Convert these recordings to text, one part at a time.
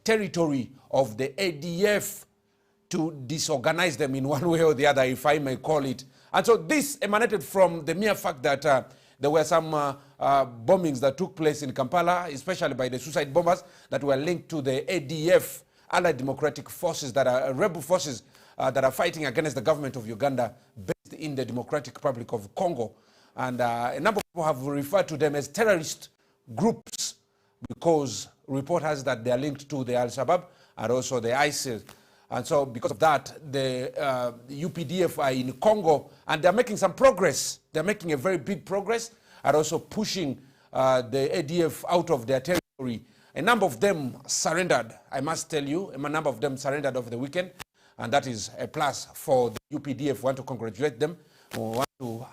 territory of the ADF to disorganize them in one way or the other, if I may call it. And so this emanated from the mere fact that there were some bombings that took place in Kampala, especially by the suicide bombers that were linked to the ADF, Allied Democratic Forces, that are rebel forces that are fighting against the government of Uganda based in the Democratic Republic of Congo. And a number of people have referred to them as terrorist groups because report has that they are linked to the Al-Shabaab and also the ISIL. And so because of that, the UPDF are in Congo and they're making some progress. They're making a very big progress and also pushing the ADF out of their territory. A number of them surrendered, I must tell you. A number of them surrendered over the weekend. And that is a plus for the UPDF. We want to congratulate them. We want to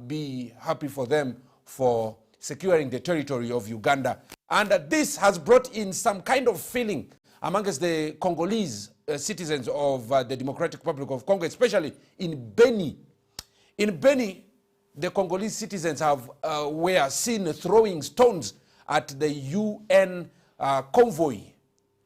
be happy for them for securing the territory of Uganda. And this has brought in some kind of feeling amongst the Congolese citizens of the Democratic Republic of Congo, especially in Beni. In Beni, the Congolese citizens were seen throwing stones at the UN convoy,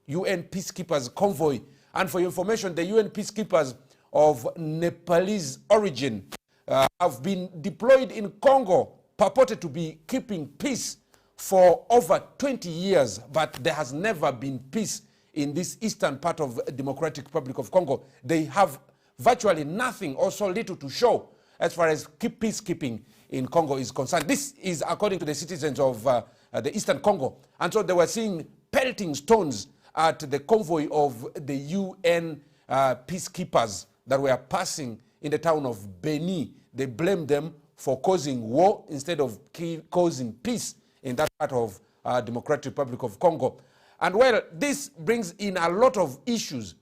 UN peacekeepers convoy. And for your information, the UN peacekeepers of Nepalese origin have been deployed in Congo, purported to be keeping peace for over 20 years, but there has never been peace in this eastern part of the Democratic Republic of Congo. They have virtually nothing or so little to show as far as peacekeeping in Congo is concerned. This is according to the citizens of the eastern Congo. And so they were seeing pelting stones at the convoy of the UN peacekeepers that were passing in the town of Beni. They blamed them for causing war instead of causing peace in that part of Democratic Republic of Congo. And well, this brings in a lot of issues,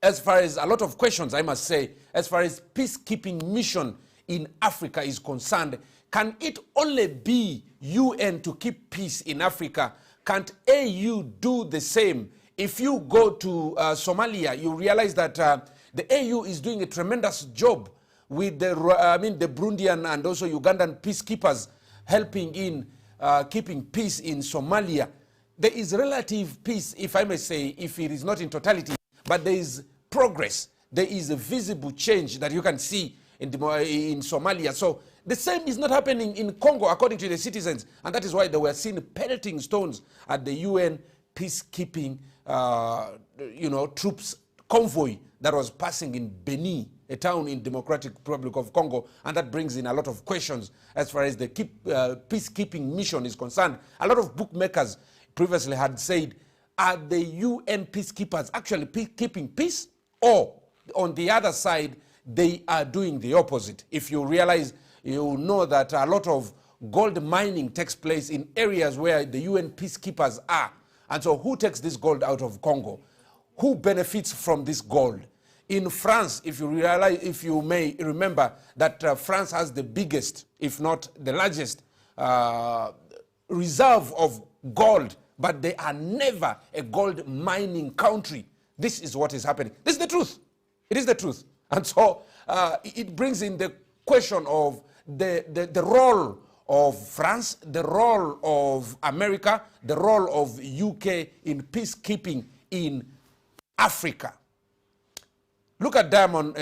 as far as a lot of questions, I must say, as far as peacekeeping mission in Africa is concerned. Can it only be UN to keep peace in Africa? Can't AU do the same? If you go to Somalia, you realize that the AU is doing a tremendous job with the Burundian and also Ugandan peacekeepers helping in keeping peace in Somalia. There is relative peace, if I may say, if it is not in totality, but there is progress. There is a visible change that you can see in Somalia. So the same is not happening in Congo, according to the citizens, and that is why they were seen pelting stones at the UN peacekeeping, troops convoy that was passing in Beni, a town in Democratic Republic of Congo, and that brings in a lot of questions as far as the peacekeeping mission is concerned. A lot of bookmakers previously had said, are the UN peacekeepers actually keeping peace? Or on the other side, they are doing the opposite. If you realize, you know that a lot of gold mining takes place in areas where the UN peacekeepers are. And so who takes this gold out of Congo? Who benefits from this gold? In France, if you may remember that France has the biggest, if not the largest, reserve of gold, but they are never a gold mining country. This is what is happening. This is the truth. It is the truth. And so it brings in the question of the role of France, the role of America, the role of UK in peacekeeping in Africa. Look at diamond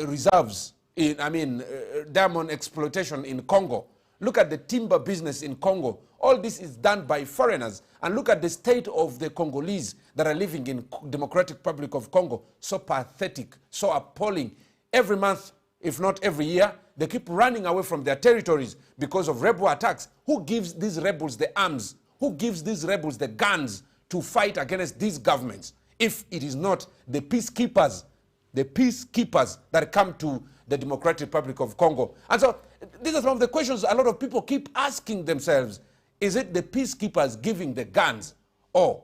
reserves, diamond exploitation in Congo. Look at the timber business in Congo. All this is done by foreigners. And look at the state of the Congolese that are living in Democratic Republic of Congo. So pathetic, so appalling. Every month, if not every year, they keep running away from their territories because of rebel attacks. Who gives these rebels the arms? Who gives these rebels the guns to fight against these governments? If it is not the peacekeepers that come to the Democratic Republic of Congo. And so these are some of the questions a lot of people keep asking themselves. Is it the peacekeepers giving the guns, or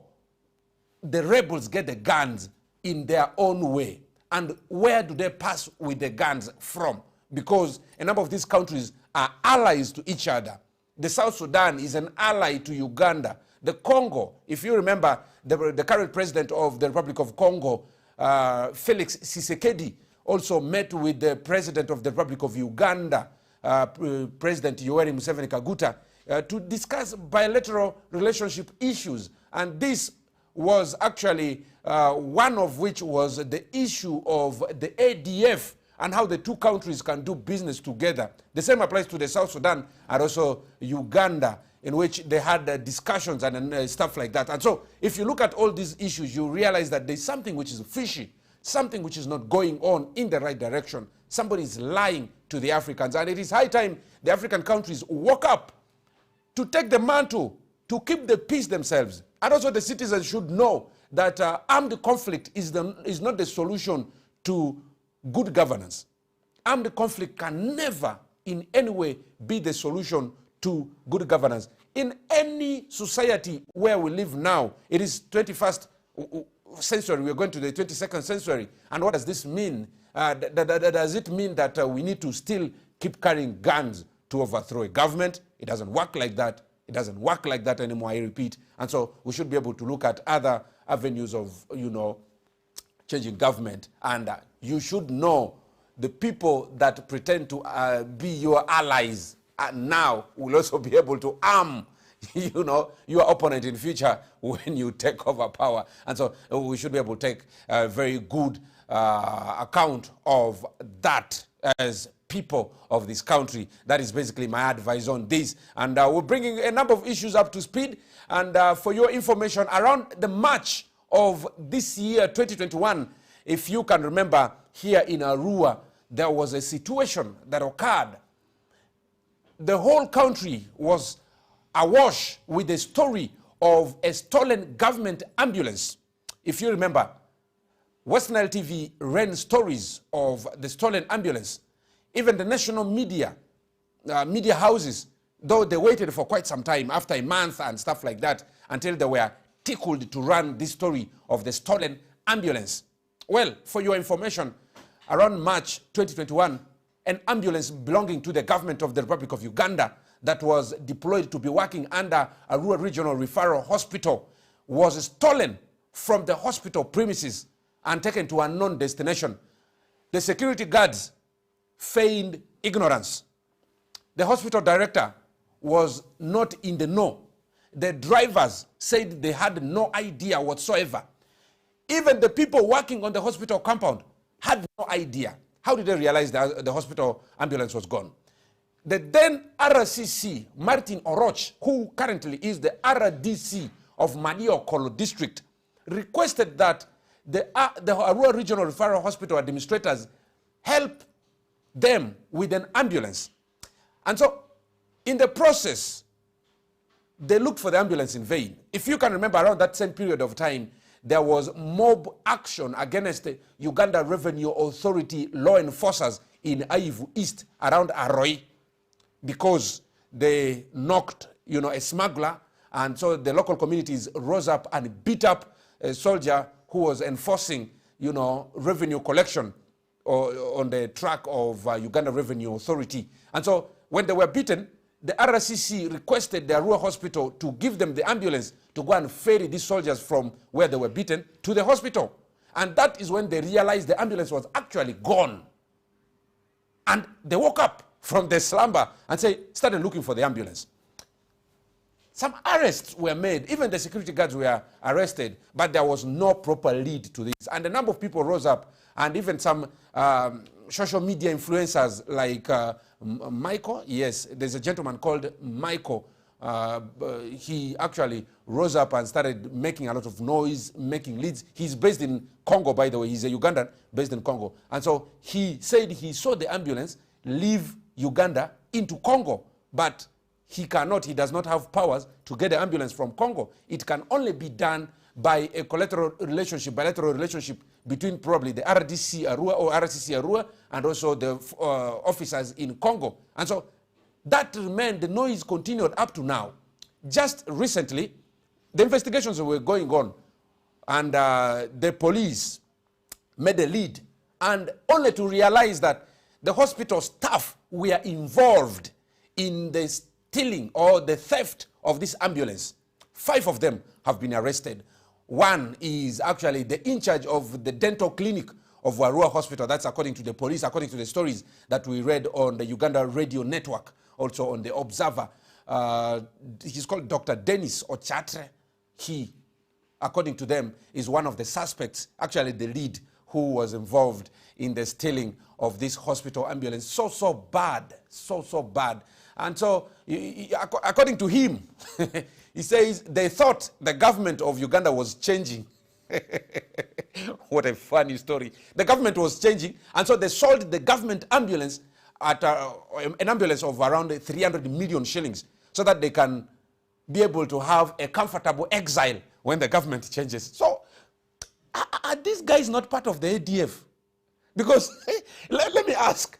the rebels get the guns in their own way? And where do they pass with the guns from? Because a number of these countries are allies to each other. The South Sudan is an ally to Uganda. The Congo, if you remember, the current president of the Republic of Congo, Felix Tshisekedi, also met with the president of the Republic of Uganda, President Yoweri Museveni Kaguta, to discuss bilateral relationship issues. And this was actually one of which was the issue of the ADF and how the two countries can do business together. The same applies to the South Sudan and also Uganda, in which they had discussions and stuff like that. And so if you look at all these issues, you realize that there's something which is fishy, something which is not going on in the right direction. Somebody is lying to the Africans, and it is high time the African countries woke up to take the mantle, to keep the peace themselves. And also the citizens should know that armed conflict is not the solution to good governance. Armed conflict can never in any way be the solution to good governance. In any society where we live now, it is 21st century, we are going to the 22nd century. And what does this mean? Does it mean that we need to still keep carrying guns to overthrow a government? It doesn't work like that. It doesn't work like that anymore, I repeat. And so we should be able to look at other avenues of, changing government. And you should know the people that pretend to be your allies now will also be able to arm, your opponent in future when you take over power. And so we should be able to take a very good account of that as people of this country. That is basically my advice on this. And we're bringing a number of issues up to speed. And for your information, around the March of this year, 2021, if you can remember, here in Arua, there was a situation that occurred. The whole country was awash with the story of a stolen government ambulance. If you remember, Western Nile TV ran stories of the stolen ambulance. Even the national media houses, though they waited for quite some time, after a month and stuff like that, until they were tickled to run this story of the stolen ambulance. Well, for your information, around March 2021, an ambulance belonging to the government of the Republic of Uganda that was deployed to be working under Arua Regional Referral Hospital was stolen from the hospital premises and taken to a unknown destination. The security guards feigned ignorance. The hospital director was not in the know. The drivers said they had no idea whatsoever. Even the people working on the hospital compound had no idea. How did they realize that the hospital ambulance was gone? The then RCC, Martin Oroch, who currently is the RDC of Maniokolo district, requested that the Arua Regional Referral Hospital administrators help them with an ambulance. And so, in the process, they looked for the ambulance in vain. If you can remember, around that same period of time, there was mob action against the Uganda Revenue Authority law enforcers in Aivu East, around Aroi, because they knocked, a smuggler, and so the local communities rose up and beat up a soldier who was enforcing, revenue collection on the track of Uganda Revenue Authority. And so when they were beaten, the RCC requested the Arua Hospital to give them the ambulance to go and ferry these soldiers from where they were beaten to the hospital. And that is when they realized the ambulance was actually gone. And they woke up from their slumber and started looking for the ambulance. Some arrests were made. Even the security guards were arrested, but there was no proper lead to this. And a number of people rose up, and even some social media influencers like Michael. Yes, there's a gentleman called Michael. He actually rose up and started making a lot of noise, making leads. He's based in Congo, by the way. He's a Ugandan based in Congo. And so he said he saw the ambulance leave Uganda into Congo, but he does not have powers to get the ambulance from Congo. It can only be done by a bilateral relationship between probably the RDC Arua or RCC Arua and also the officers in Congo. And so that remained, the noise continued up to now. Just recently, the investigations were going on, and the police made a lead, and only to realize that the hospital staff were involved in the stealing or the theft of this ambulance. 5 of them have been arrested. One is actually the in charge of the dental clinic of Arua Hospital. That's according to the police, according to the stories that we read on the Uganda Radio Network, also on the Observer. He's called Dr. Dennis Ochatre. He according to them, is one of the suspects, actually the lead, who was involved in the stealing of this hospital ambulance. So bad, so bad. And so, according to him, he says they thought the government of Uganda was changing. What a funny story. The government was changing, and so they sold the government ambulance at an ambulance of around 300 million shillings so that they can be able to have a comfortable exile when the government changes. So, are these guys not part of the ADF? Because, let me ask,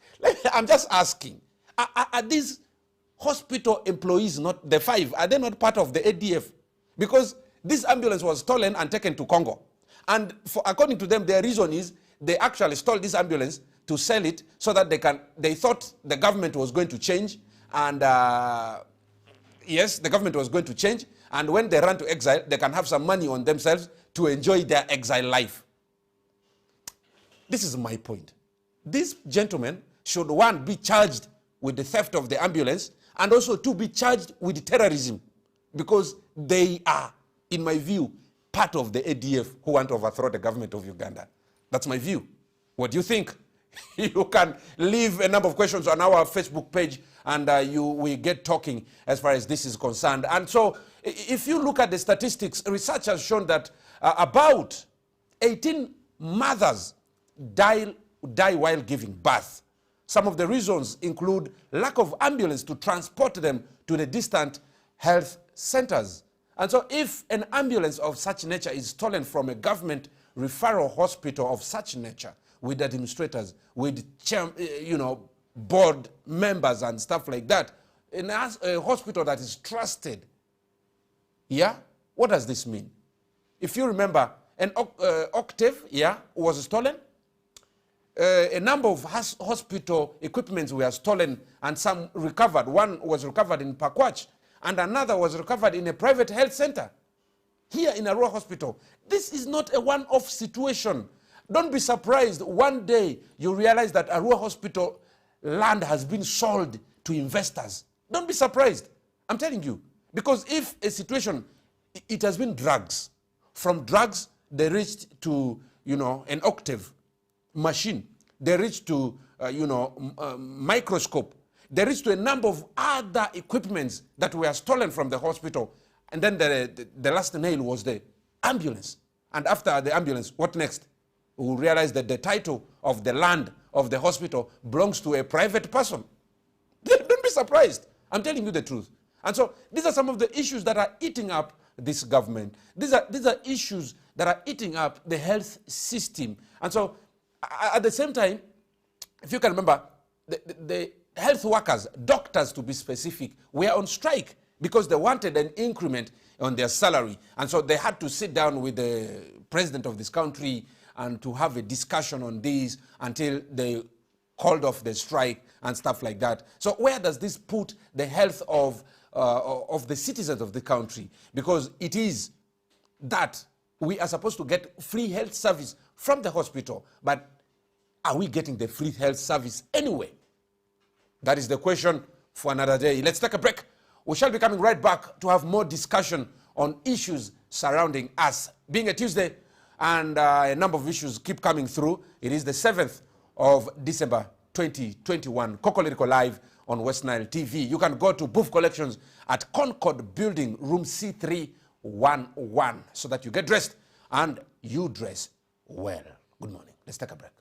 I'm just asking, are these hospital employees, not the 5, are they not part of the ADF? Because this ambulance was stolen and taken to Congo. And according to them, their reason is they actually stole this ambulance to sell it so that they thought the government was going to change. And yes, the government was going to change. And when they run to exile, they can have some money on themselves to enjoy their exile life. This is my point. These gentlemen should, 1, be charged with the theft of the ambulance, and also 2, be charged with terrorism, because they are, in my view, part of the ADF who want to overthrow the government of Uganda. That's my view. What do you think? You can leave a number of questions on our Facebook page, and we get talking as far as this is concerned. And so, if you look at the statistics, research has shown that about 18 mothers die while giving birth. Some of the reasons include lack of ambulance to transport them to the distant health centers. And so if an ambulance of such nature is stolen from a government referral hospital of such nature, with administrators, with board members and stuff like that, in a hospital that is trusted, yeah, what does this mean? If you remember, an octave, yeah, was stolen. A number of hospital equipments were stolen and some recovered. One was recovered in Pakwach and another was recovered in a private health center here in Arua Hospital. This is not a one-off situation. Don't be surprised one day you realize that Arua Hospital land has been sold to investors. Don't be surprised. I'm telling you. Because if a situation, it has been drugs. From drugs, they reached to, an octave machine. They reached to, microscope. They reached to a number of other equipments that were stolen from the hospital. And then the last nail was the ambulance. And after the ambulance, what next? We realize that the title of the land of the hospital belongs to a private person. Don't be surprised. I'm telling you the truth. And so these are some of the issues that are eating up this government. These are issues that are eating up the health system. And so at the same time, if you can remember, the health workers, doctors to be specific, were on strike because they wanted an increment on their salary. And so they had to sit down with the president of this country and to have a discussion on this until they called off the strike and stuff like that. So where does this put the health of the citizens of the country? Because it is that we are supposed to get free health service from the hospital, but are we getting the free health service anyway? That is the question for another day. Let's take a break. We shall be coming right back to have more discussion on issues surrounding us. Being a Tuesday, and a number of issues keep coming through. It is the 7th of December 2021. Kokoliriko live on West Nile TV. You can go to Booth Collections at Concord Building, room C311, so that you get dressed and you dress well. Good morning. Let's take a break.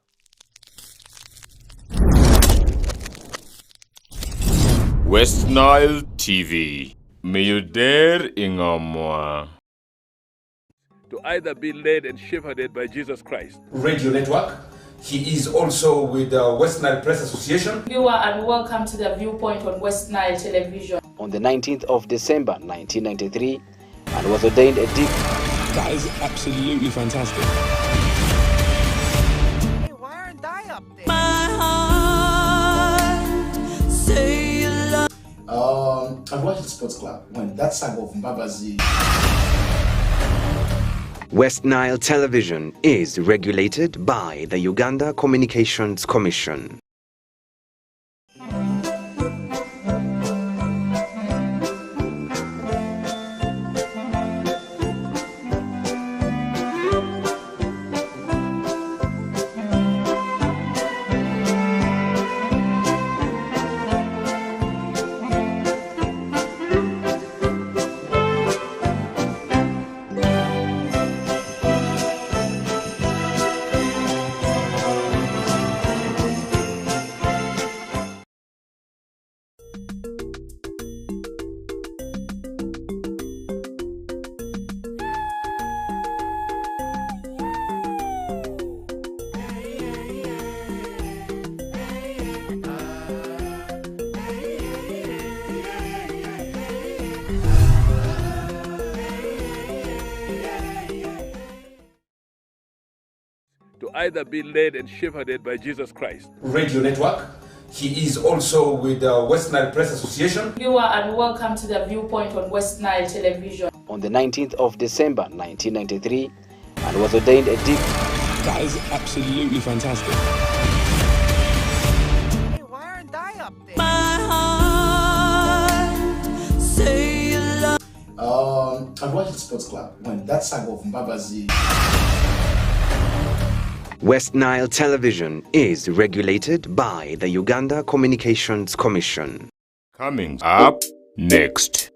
West Nile TV. May you dare ingamwa. To either be led and shepherded by Jesus Christ. Radio Network. He is also with the West Nile Press Association. Viewer, and welcome to the Viewpoint on West Nile Television. On the 19th of December 1993, and was ordained a deacon. That is absolutely fantastic. Hey, why aren't I up there? My heart, say you love. I've watched the Sports Club when that saga of Mbabazi. West Nile Television is regulated by the Uganda Communications Commission. to either be led and shepherded by Jesus Christ. Radio Network. He is also with the West Nile Press Association. Viewer, and welcome to the Viewpoint on West Nile Television. On the 19th of December 1993 and was ordained a deacon. That is absolutely fantastic. Hey, why aren't I up there? My heart say you love. I've watched the Sports Club when that saga of Mbabazi. West Nile Television is regulated by the Uganda Communications Commission. Coming up next.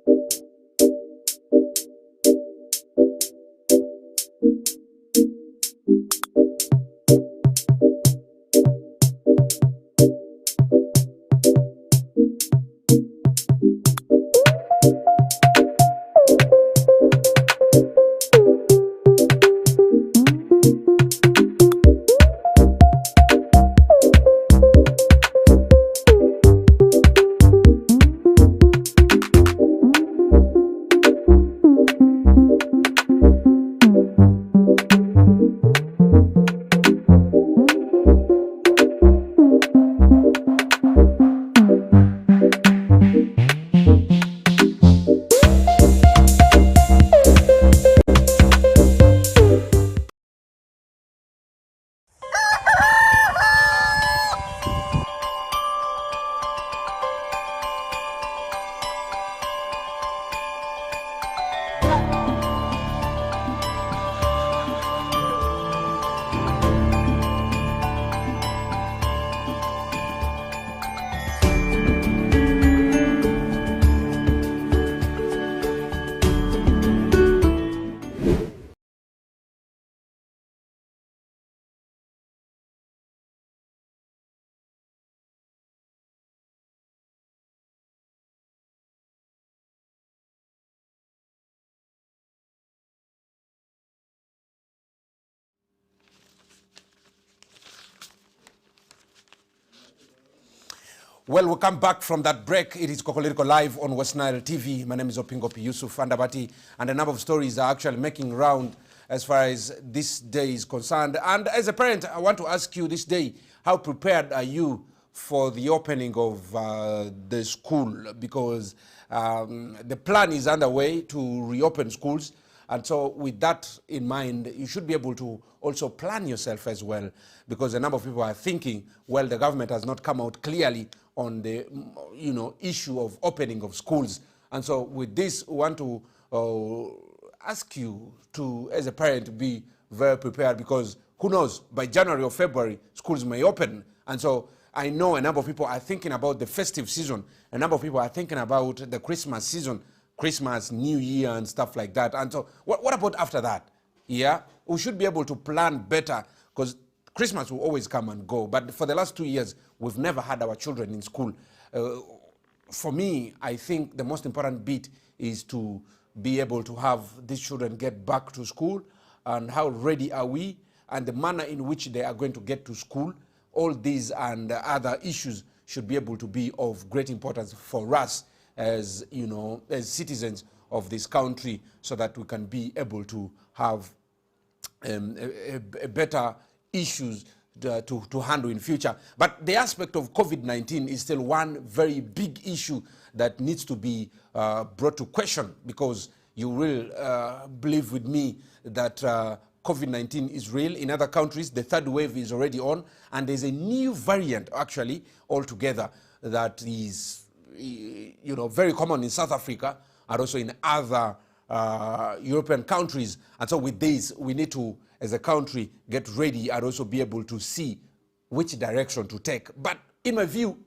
Well, we come back from that break. It is Kokoliriko live on West Nile TV. My name is Opingo P. Yusuf Andabati, and a number of stories are actually making round as far as this day is concerned. And as a parent, I want to ask you this day, how prepared are you for the opening of the school? Because the plan is underway to reopen schools. And so with that in mind, you should be able to also plan yourself as well, because a number of people are thinking, well, the government has not come out clearly on the issue of opening of schools. And so with this, we want to ask you to, as a parent, be very prepared, because who knows, by January or February, schools may open. And so I know a number of people are thinking about the festive season. A number of people are thinking about the Christmas season, Christmas, New Year, and stuff like that. And so what about after that? Yeah, we should be able to plan better, because Christmas will always come and go. But for the last 2 years, we've never had our children in school. For me, I think the most important bit is to be able to have these children get back to school, and how ready are we, and the manner in which they are going to get to school. All these and other issues should be able to be of great importance for us as as citizens of this country, so that we can be able to have a better issues to handle in future. But the aspect of COVID-19 is still one very big issue that needs to be brought to question, because you will believe with me that COVID-19 is real. In other countries, the third wave is already on, and there's a new variant actually altogether that is very common in South Africa and also in other European countries. And so with this, we need to, as a country, get ready and also be able to see which direction to take. But in my view,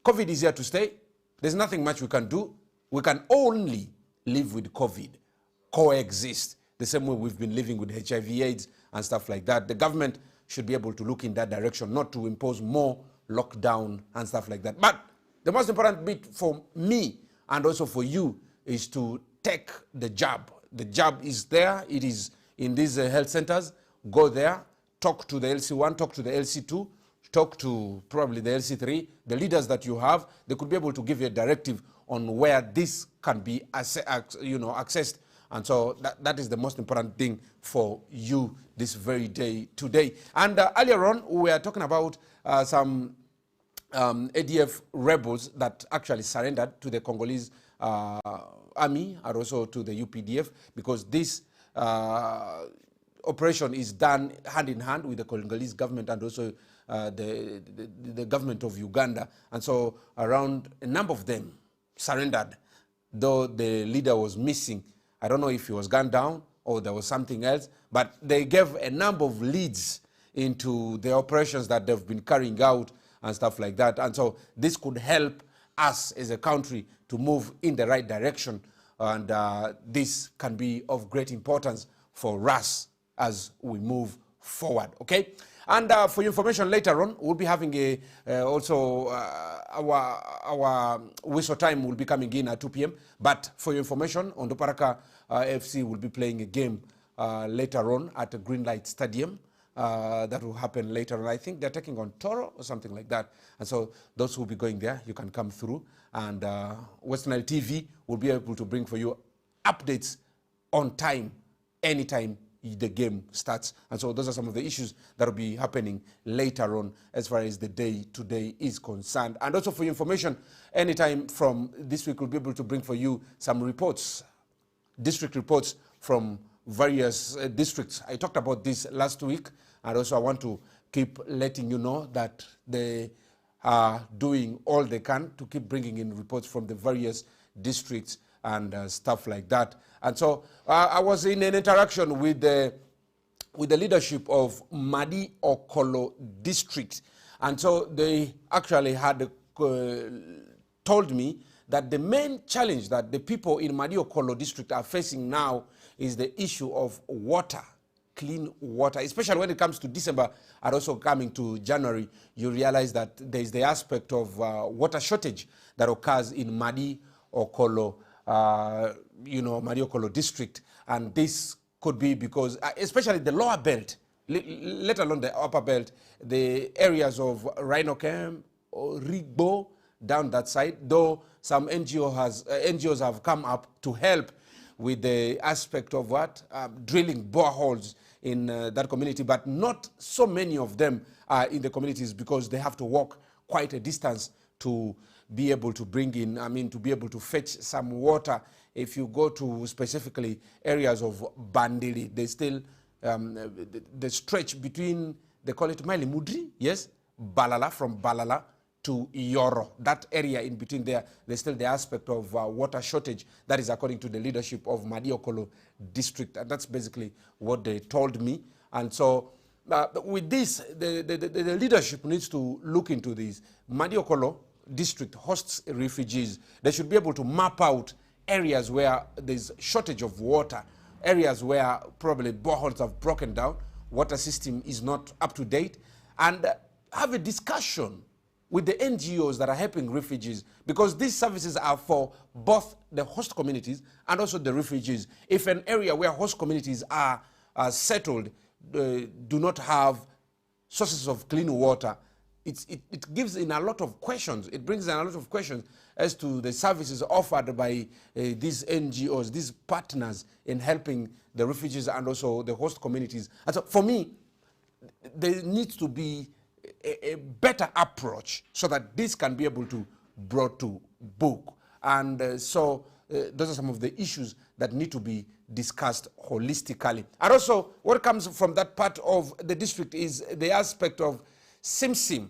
COVID is here to stay. There's nothing much we can do. We can only live with COVID, coexist, the same way we've been living with HIV/AIDS and stuff like that. The government should be able to look in that direction, not to impose more lockdown and stuff like that. But the most important bit for me and also for you is to take the jab. The jab is there. It is in these health centers. Go there, talk to the LC1, talk to the LC2, talk to probably the LC3, the leaders that you have. They could be able to give you a directive on where this can be accessed And so that is the most important thing for you this very day today. And earlier on, we were talking about some ADF rebels that actually surrendered to the Congolese army and also to the UPDF, because this operation is done hand in hand with the Congolese government and also the government of Uganda. And so around a number of them surrendered, though the leader was missing. I don't know if he was gunned down or there was something else, but they gave a number of leads into the operations that they've been carrying out and stuff like that. And so this could help us as a country to move in the right direction. And this can be of great importance for us as we move forward, okay? And for your information later on, we'll be having also our whistle time will be coming in at 2 p.m. But for your information, Ondoparaka FC will be playing a game later on at the Greenlight Stadium. That will happen later on. I think they're taking on Toro or something like that. And so those who will be going there, you can come through. And West Nile TV will be able to bring for you updates on time, anytime the game starts. And so those are some of the issues that will be happening later on as far as the day today is concerned. And also for your information, anytime from this week, we'll be able to bring for you some reports, district reports from various districts. I talked about this last week, and also I want to keep letting you know that they are doing all they can to keep bringing in reports from the various districts and stuff like that. And so I was in an interaction with the leadership of Madi Okolo district, and so they actually had told me that the main challenge that the people in Madi Okolo district are facing now is the issue of water, clean water, especially when it comes to December and also coming to January. You realize that there is the aspect of water shortage that occurs in Madi Okolo, Madi Okolo district. And this could be because, especially the lower belt, let alone the upper belt, the areas of Rhino Camp, Rigbo, down that side, though some NGOs have come up to help with the aspect of drilling boreholes in that community, but not so many of them are in the communities because they have to walk quite a distance to be able to bring in, to be able to fetch some water. If you go to specifically areas of Bandili, there's still the stretch between, they call it Maili Mudri, yes, Balala, from Balala to Yoro, that area in between there, there's still the aspect of water shortage. That is according to the leadership of Madi Okolo district, and that's basically what they told me. And so with this, the leadership needs to look into this. Madi Okolo district hosts refugees. They should be able to map out areas where there's shortage of water, areas where probably boreholes have broken down, water system is not up to date, and have a discussion with the NGOs that are helping refugees, because these services are for both the host communities and also the refugees. If an area where host communities are settled do not have sources of clean water, it gives in a lot of questions. It brings in a lot of questions as to the services offered by these NGOs, these partners in helping the refugees and also the host communities. And so for me, there needs to be a better approach so that this can be able to brought to book. And so those are some of the issues that need to be discussed holistically. And also what comes from that part of the district is the aspect of Simsim.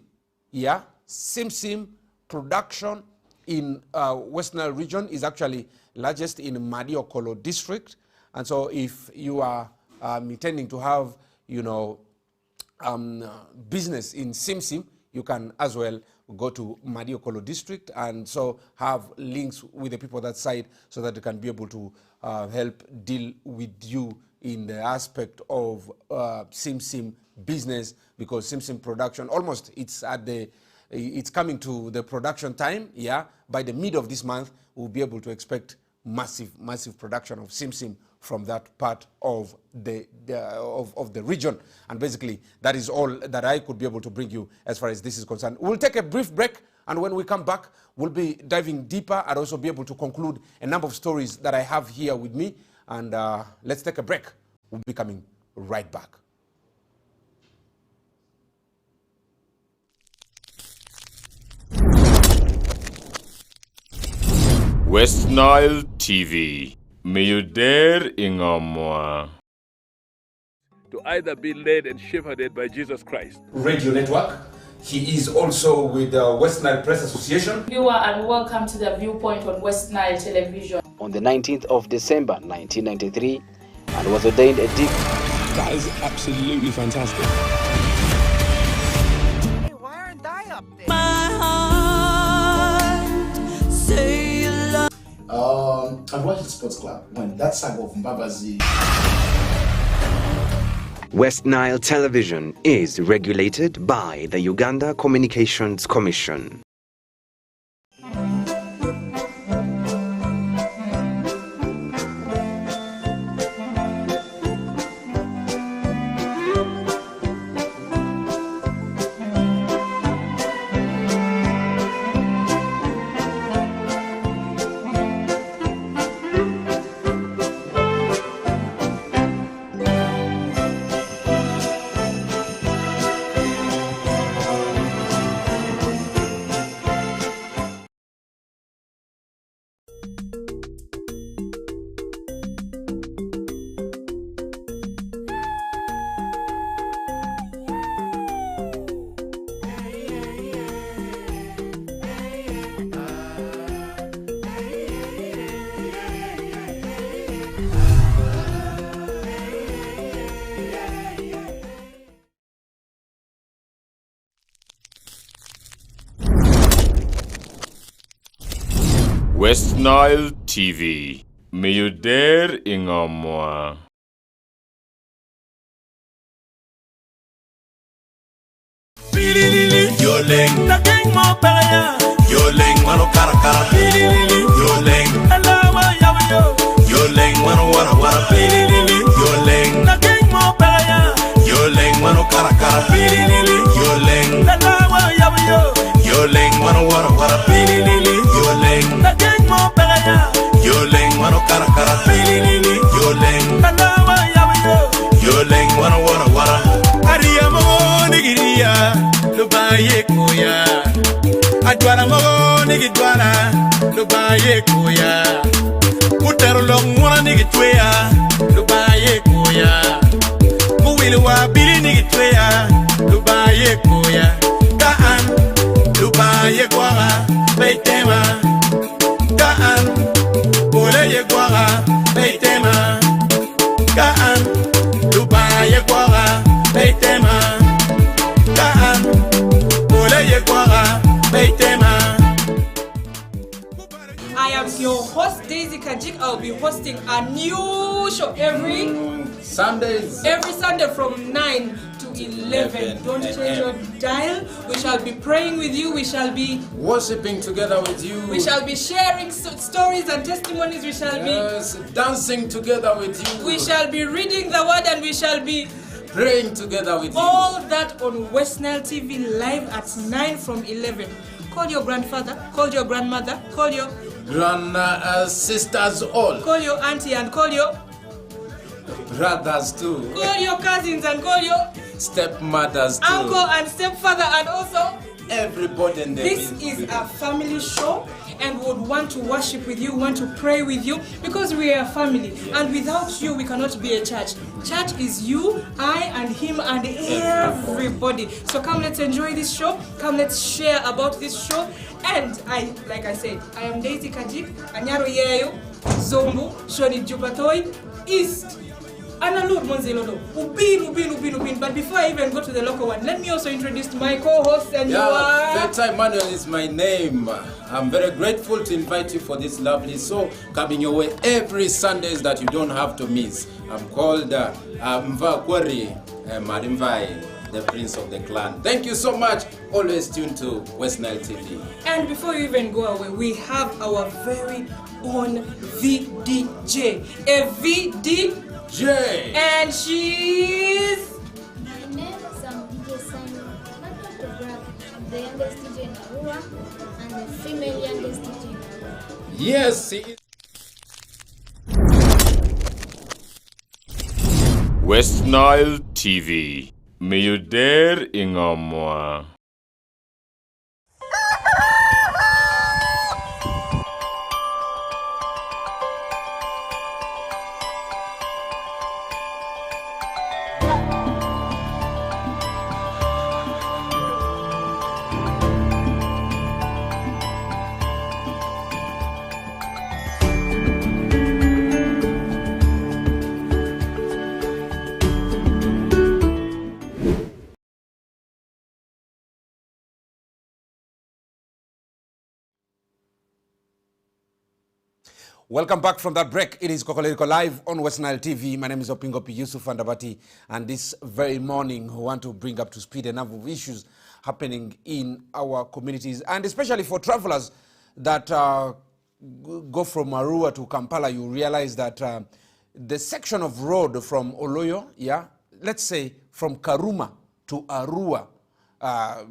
Yeah, Simsim production in West Nile region is actually largest in Madi Okolo district. And so if you are intending to have, business in Simsim, you can as well go to Madi Okolo district and so have links with the people that side so that they can be able to help deal with you in the aspect of Simsim business, because Simsim production almost it's coming to the production time. Yeah, by the mid of this month we'll be able to expect massive production of Simsim from that part of the region. And basically, that is all that I could be able to bring you as far as this is concerned. We'll take a brief break, and when we come back, we'll be diving deeper and also be able to conclude a number of stories that I have here with me. And let's take a break. We'll be coming right back. West Nile TV. May you dare ingamwa. To either be led and shepherded by Jesus Christ. Radio Network. He is also with the West Nile Press Association. Viewer, and welcome to the Viewpoint on West Nile Television. On the 19th of December 1993 and was ordained a deacon. That is absolutely fantastic. Hey, why aren't I up there? My heart say you love. I've watched the Sports Club when that saga of Mbabazi. West Nile Television is regulated by the Uganda Communications Commission. West Nile TV. May you dare ingamwa. Yoleng, nothing more better. Yoleng, mano cara cara. Yoleng, alawa yawo. Yoleng, mano wara wara. Yoleng, nothing more better. Yoleng, mano cara cara. Yoleng, alawa yawo. Yoleng, mano wara wara. Yoleng, nothing more better. Yoleng, mano cara cara. Yoleng, alawa yawo. Yoleng, mano wara wara. Ariyamo nigiria. Lubaye koya adwara mo nigi dwara lubaye koya utero long mona nigi tweya lubaye koya muwili wa bili nigi tweya lubaye koya kaan lubaye kwara beitema kaan oleye kwara beitema kaan lubaye kwara beitema kaan I am your host Daisy Kajik. I'll be hosting a new show every Sunday from 9 to 11. Don't change your dial. We shall be praying with you. We shall be Worshipping together with you. We shall be sharing stories and testimonies. We shall be dancing together with you. We shall be reading the word, and we shall be praying together with you. All that on West Nile TV live at 9 from 11. Call your grandfather, call your grandmother, call your sisters all. Call your auntie and call your brothers too. Call your cousins and call your stepmothers too. Uncle and stepfather, and also everybody in there. This is a family show, and would want to worship with you, want to pray with you, because we are a family, and without you we cannot be a church. Church is you, I, and him, and everybody. So come, let's enjoy this show. Come, let's share about this show. And like I said, I am Daisy Kajik, Anyaro Yeyo, Zombu, Shoni Jupatoi, East. Ubin. But before I even go to the local one, let me also introduce my co-host. And Feta Emmanuel is my name. I'm very grateful to invite you for this lovely show coming your way every Sundays that you don't have to miss. I'm called Mva Kwari Marimvai, the prince of the clan. Thank you so much. Always tuned to West Nile TV. And before you even go away, we have our very own VDJ. A VDJ. And she's... My name is DJ Simon. Not autograph. I'm the youngest DJ in Arua and the female youngest DJ in Arua. Yes, he is. West Nile TV. Miyuder ingomwa. Welcome back from that break. It is Kokoliriko live on West Nile TV. My name is Opingopi Yusuf Andabati, and this very morning we want to bring up to speed a number of issues happening in our communities, and especially for travelers that go from Arua to Kampala. You realize that the section of road from Oloyo, let's say from Karuma to Arua,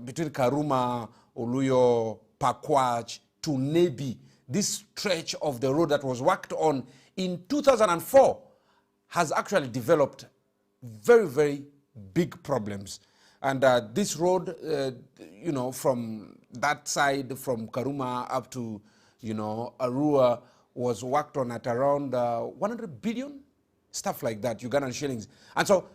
between Karuma, Oloyo, Pakwach to Nebi, this stretch of the road that was worked on in 2004 has actually developed very, very big problems. And this road, from that side, from Karuma up to, Arua, was worked on at around 100 billion, stuff like that, Ugandan shillings. And so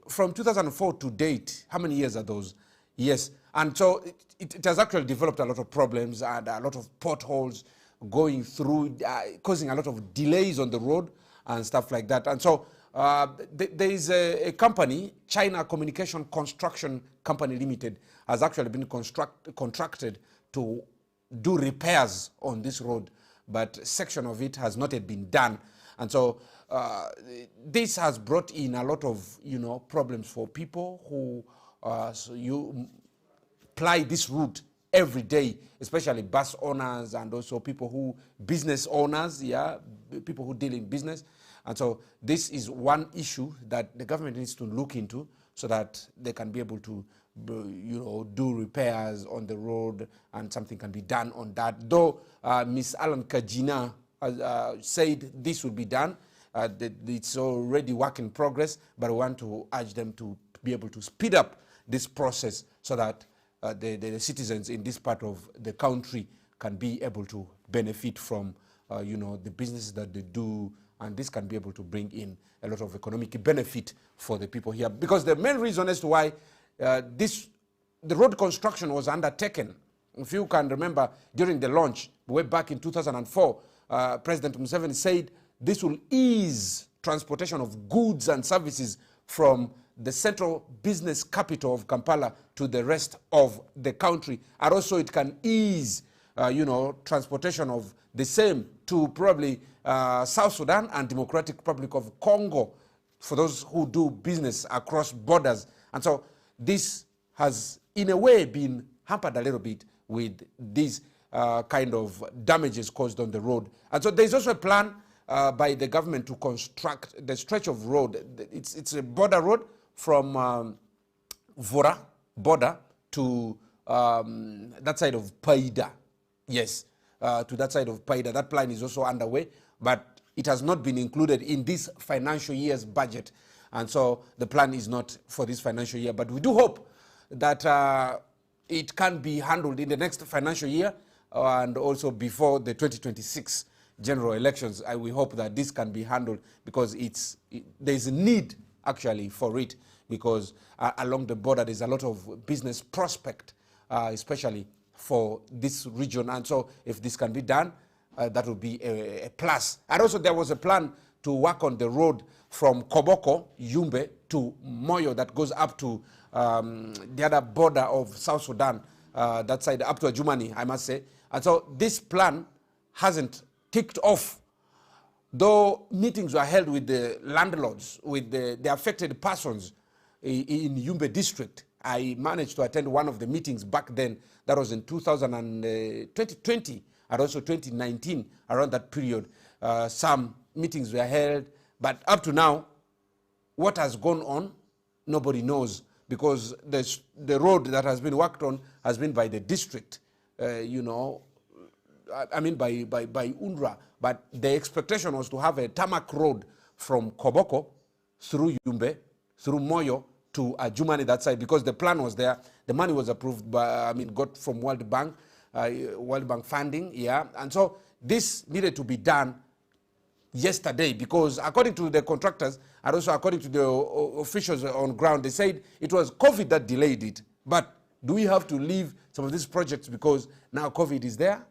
from 2004 to date, how many years are those? Yes. And so it has actually developed a lot of problems and a lot of potholes going through, causing a lot of delays on the road and stuff like that. And so there is a company, China Communication Construction Company Limited, has actually been contracted to do repairs on this road, but a section of it has not yet been done. And so this has brought in a lot of, problems for people who you ply this route every day, especially bus owners and also business owners, people who deal in business. And so this is one issue that the government needs to look into so that they can be able to, do repairs on the road and something can be done on that. Though Ms. Alan Kajina said this will be done, it's already work in progress, but we want to urge them to be able to speed up this process so that the citizens in this part of the country can be able to benefit from, the businesses that they do, and this can be able to bring in a lot of economic benefit for the people here. Because the main reason as to why the road construction was undertaken, if you can remember, during the launch, way back in 2004, President Museveni said this will ease transportation of goods and services from the central business capital of Kampala to the rest of the country. And also it can ease, transportation of the same to probably South Sudan and Democratic Republic of Congo for those who do business across borders. And so this has, in a way, been hampered a little bit with these kind of damages caused on the road. And so there's also a plan by the government to construct the stretch of road. It's a border road from Vora border to that side of Paida. Yes, to that side of Paida. That plan is also underway, but it has not been included in this financial year's budget. And so the plan is not for this financial year. But we do hope that it can be handled in the next financial year and also before the 2026 general elections. We hope that this can be handled because there's a need actually for it, because along the border there's a lot of business prospect, especially for this region. And so if this can be done, that will be a plus. And also there was a plan to work on the road from Koboko, Yumbe, to Moyo that goes up to the other border of South Sudan, that side up to Ajumani, I must say. And so this plan hasn't ticked off. Though meetings were held with the landlords, with the affected persons in Yumbe district. I managed to attend one of the meetings back then. That was in 2020 and also 2019, around that period. Some meetings were held, but up to now, what has gone on, nobody knows, because the road that has been worked on has been by the district, by UNRWA. But the expectation was to have a tarmac road from Koboko through Yumbe through Moyo to Jumani that side, because the plan was there. The money was approved by, got from World Bank funding, yeah. And so this needed to be done yesterday, because according to the contractors and also according to the officials on ground, they said it was COVID that delayed it. But do we have to leave some of these projects because now COVID is there?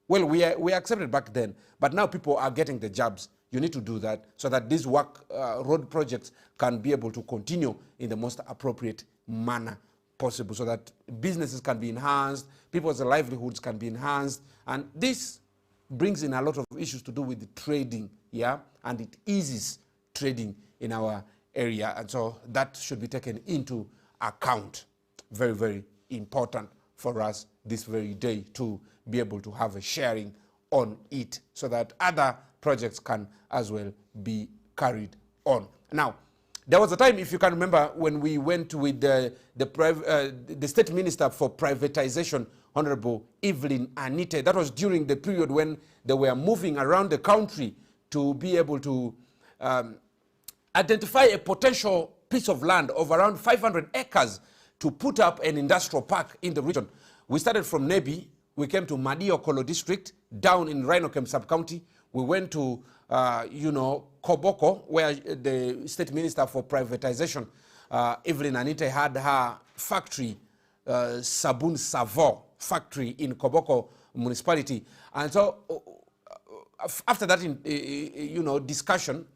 Well, we accepted back then, but now people are getting the jobs. You need to do that so that these road projects can be able to continue in the most appropriate manner possible, so that businesses can be enhanced, people's livelihoods can be enhanced, and this brings in a lot of issues to do with the trading, yeah, and it eases trading in our area, and so that should be taken into account. Very, very important for us this very day to be able to have a sharing on it, so that other projects can as well be carried on. Now, there was a time, if you can remember, when we went with the State Minister for Privatization, Honorable Evelyn Anite. That was during the period when they were moving around the country to be able to identify a potential piece of land of around 500 acres to put up an industrial park in the region. We started from Nebi, we came to Madiokolo district, down in Rhinokem sub-county. We went to, Koboko, where the State Minister for Privatization, Evelyn Anite, had her factory, Sabun Savo factory in Koboko municipality. And so after that, discussion,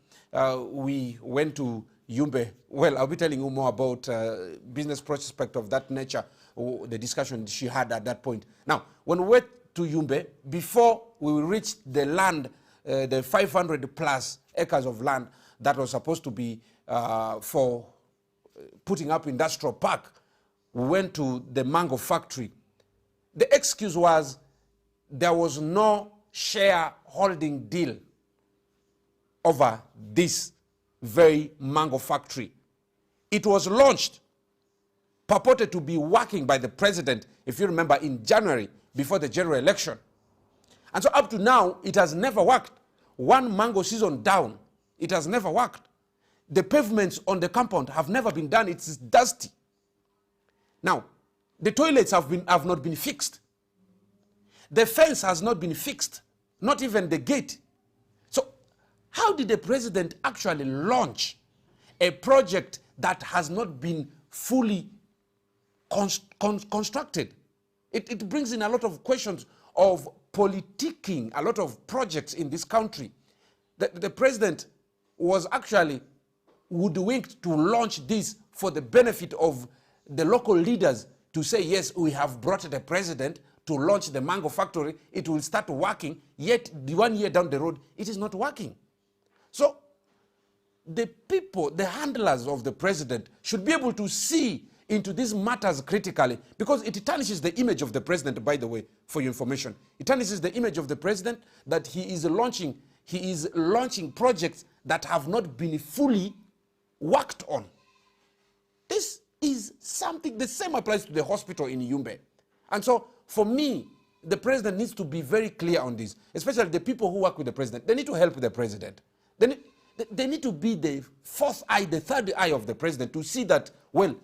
we went to Yumbe. Well, I'll be telling you more about business prospect of that nature, or the discussion she had at that point. Now, when we went to Yumbe, before we reached the land, the 500 plus acres of land that was supposed to be for putting up industrial park, we went to the mango factory. The excuse was there was no shareholding deal over this very mango factory. It was launched, purported to be working by the president, if you remember, in January, before the general election. And so up to now, it has never worked. One mango season down, it has never worked. The pavements on the compound have never been done. It's dusty. Now, the toilets have not been fixed. The fence has not been fixed, not even the gate. So how did the president actually launch a project that has not been fully constructed? It brings in a lot of questions of politicking a lot of projects in this country. The president was actually hoodwinked to launch this for the benefit of the local leaders, to say, yes, we have brought the president to launch the mango factory, it will start working, yet 1 year down the road, it is not working. So the people, the handlers of the president, should be able to see into these matters critically, because it tarnishes the image of the president, by the way, for your information. It tarnishes the image of the president that he is launching projects that have not been fully worked on. This is something, the same applies to the hospital in Yumbe. And so, for me, the president needs to be very clear on this, especially the people who work with the president. They need to help the president. They need to be the fourth eye, the third eye of the president, to see that, well,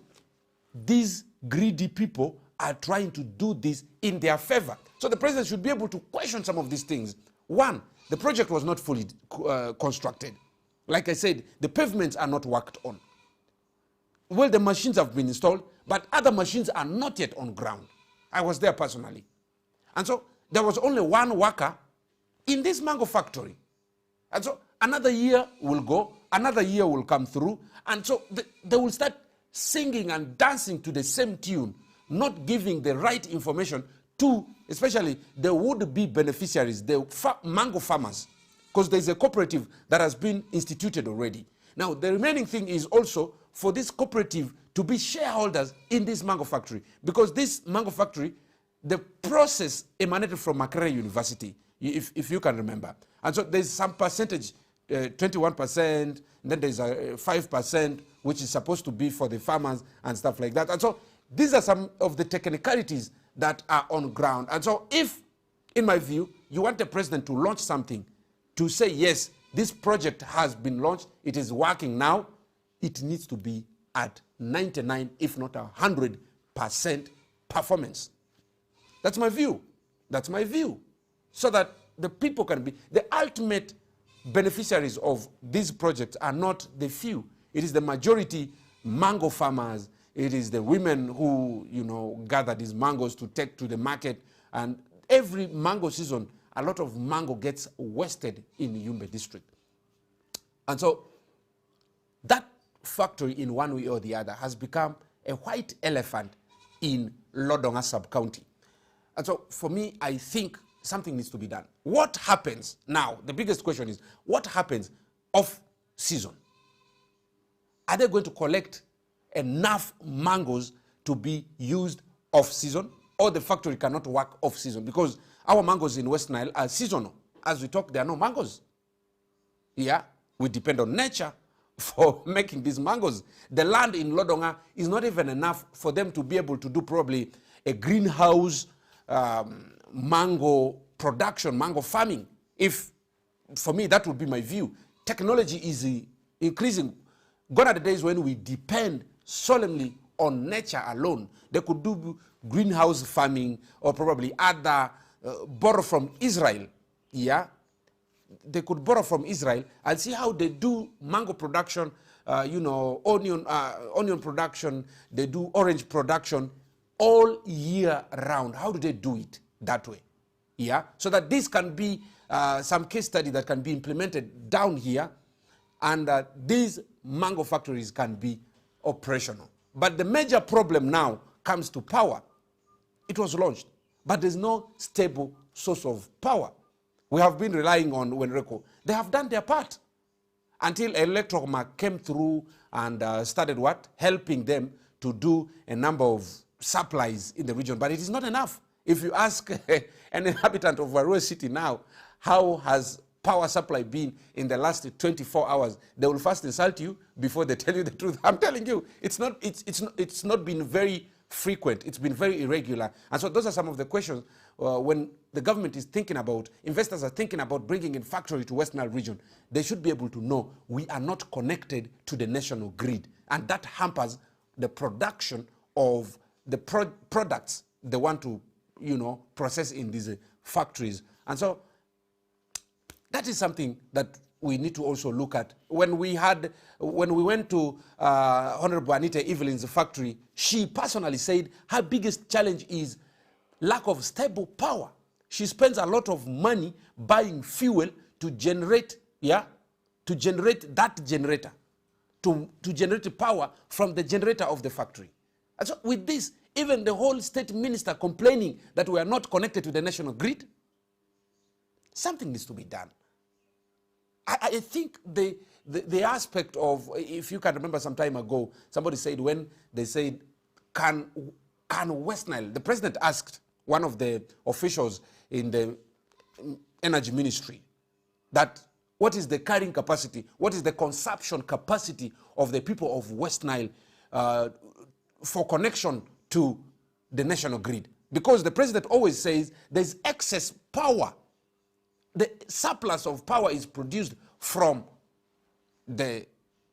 these greedy people are trying to do this in their favor. So the president should be able to question some of these things. One, the project was not fully constructed. Like I said, the pavements are not worked on. Well, the machines have been installed, but other machines are not yet on ground. I was there personally. And so there was only one worker in this mango factory. And so another year will go, another year will come through, and so they will start singing and dancing to the same tune, not giving the right information to, especially the would-be beneficiaries, the mango farmers, because there's a cooperative that has been instituted already. Now, the remaining thing is also for this cooperative to be shareholders in this mango factory, because this mango factory, the process emanated from Makerere University, if you can remember. And so there's some percentage, 21%, and then there's a 5%, which is supposed to be for the farmers and stuff like that. And so these are some of the technicalities that are on ground. And so if, in my view, you want the president to launch something, to say, yes, this project has been launched, it is working now, it needs to be at 99, if not 100% performance. That's my view. That's my view. So that the people can be, the ultimate beneficiaries of these projects are not the few. It is the majority mango farmers. It is the women who, gather these mangoes to take to the market. And every mango season, a lot of mango gets wasted in Yumbe district. And so that factory, in one way or the other, has become a white elephant in Lodonga sub-county. And so for me, I think something needs to be done. What happens now? The biggest question is, what happens off season? Are they going to collect enough mangoes to be used off season, or the factory cannot work off season? Because our mangoes in West Nile are seasonal. As we talk, there are no mangoes. Yeah, we depend on nature for making these mangoes. The land in Lodonga is not even enough for them to be able to do probably a greenhouse mango production, mango farming. If, for me, that would be my view. Technology is increasing. Gone are the days when we depend solemnly on nature alone. They could do greenhouse farming or probably other, borrow from Israel. Yeah, they could borrow from Israel and see how they do mango production, onion production, they do orange production all year round. How do they do it that way? Yeah, so that this can be some case study that can be implemented down here, and these mango factories can be operational. But the major problem now comes to power. It was launched, but there's no stable source of power. We have been relying on Wenreko. They have done their part until Electroma came through and started what? Helping them to do a number of supplies in the region. But it is not enough. If you ask an inhabitant of Warua City now, how has power supply been in the last 24 hours, they will first insult you before they tell you the truth. I'm telling you, it's not been very frequent. It's been very irregular. And so those are some of the questions when the government is thinking about, investors are thinking about bringing in factory to West Nile region. They should be able to know we are not connected to the national grid. And that hampers the production of the products they want to, process in these factories. And so that is something that we need to also look at. When we went to Honorable Anita Evelyn's factory, she personally said her biggest challenge is lack of stable power. She spends a lot of money buying fuel to generate, to generate that generator, to generate power from the generator of the factory. And so with this, even the whole state minister complaining that we are not connected to the national grid, something needs to be done. I think the aspect of, if you can remember some time ago, somebody said when they said, can West Nile, the president asked one of the officials in the energy ministry that what is the carrying capacity, what is the consumption capacity of the people of West Nile for connection to the national grid? Because the president always says there's excess power. The surplus of power is produced from the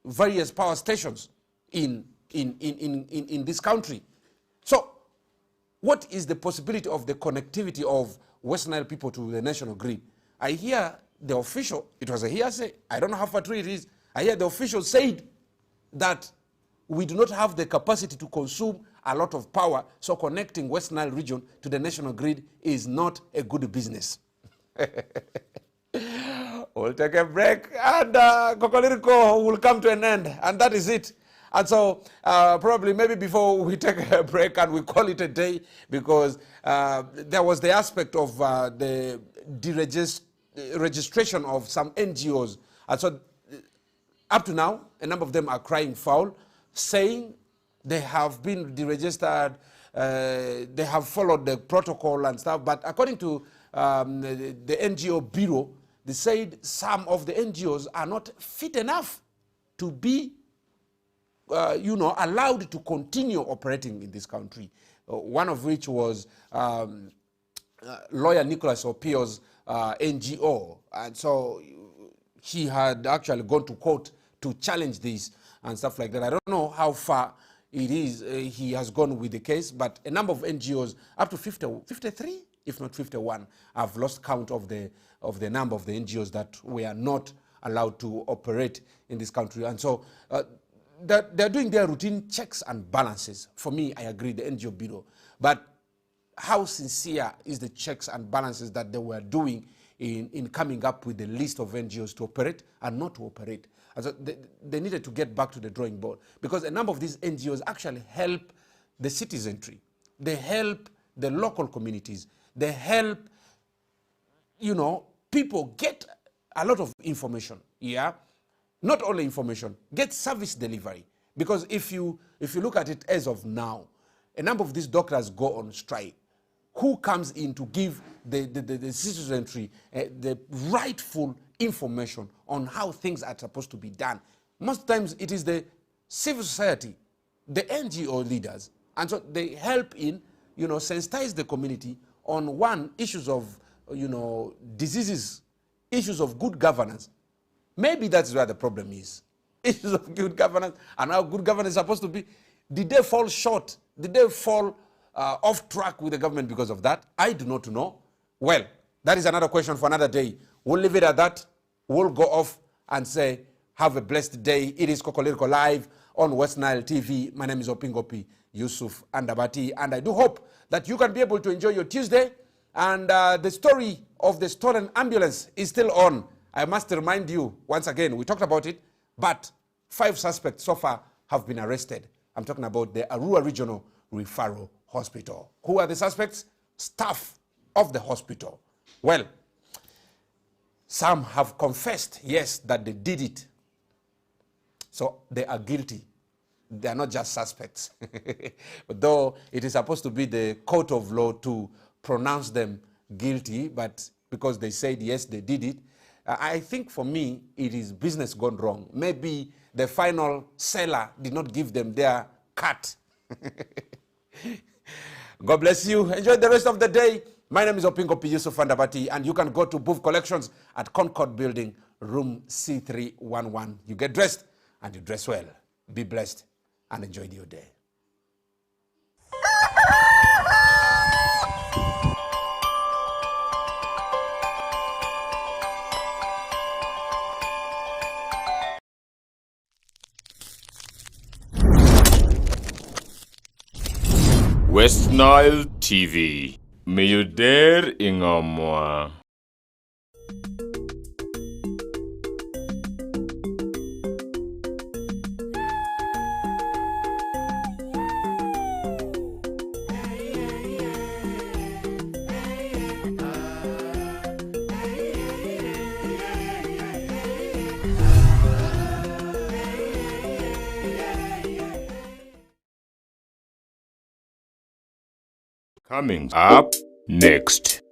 various power stations in this country. So what is the possibility of the connectivity of West Nile people to the national grid? I hear the official, it was a hearsay, I don't know how far true it is, I hear the official said that we do not have the capacity to consume a lot of power, so connecting West Nile region to the national grid is not a good business. We'll take a break, and Kokoliriko will come to an end, and that is it. And so probably maybe before we take a break and we call it a day, because there was the aspect of the registration of some NGOs. And so up to now, a number of them are crying foul, saying they have been deregistered, they have followed the protocol and stuff. But according to the NGO Bureau, they said some of the NGOs are not fit enough to be allowed to continue operating in this country. One of which was lawyer Nicholas Opio's NGO. And so he had actually gone to court to challenge this. and stuff like that. I don't know how far it is he has gone with the case, but a number of NGOs, up to 53, if not 51, have lost count of the number of the NGOs that were not allowed to operate in this country. And so they're doing their routine checks and balances. For me, I agree, the NGO Bureau. But how sincere is the checks and balances that they were doing in coming up with the list of NGOs to operate and not to operate? And so they needed to get back to the drawing board, because a number of these NGOs actually help the citizenry. They help the local communities. They help, people get a lot of information, yeah? Not only information, get service delivery. Because if you look at it as of now, a number of these doctors go on strike. Who comes in to give the citizenry the rightful information on how things are supposed to be done? Most times it is the civil society, the NGO leaders. And so they help in, sensitize the community on issues of, diseases, issues of good governance. Maybe that's where the problem is. Issues of good governance and how good governance is supposed to be. Did they fall short? Did they fall off track with the government because of that? I do not know. Well, that is another question for another day. We'll leave it at that. We'll go off and say, have a blessed day. It is Kokoliriko Live on West Nile TV. My name is Opingopi Yusuf Andabati, and I do hope that you can be able to enjoy your Tuesday. And the story of the stolen ambulance is still on. I must remind you, once again, we talked about it, but 5 suspects so far have been arrested. I'm talking about the Arua Regional Referral Hospital. Who are the suspects? Staff of the hospital. Well, some have confessed, yes, that they did it. So they are guilty. They are not just suspects. Though it is supposed to be the court of law to pronounce them guilty, but because they said, yes, they did it, I think for me, it is business gone wrong. Maybe the final seller did not give them their cut. God bless you. Enjoy the rest of the day. My name is Opingopi Yusuf Andabati, and you can go to Booth Collections at Concord Building, room C311. You get dressed, and you dress well. Be blessed, and enjoy your day. West Nile TV. May you dare ingomwa. Coming up next.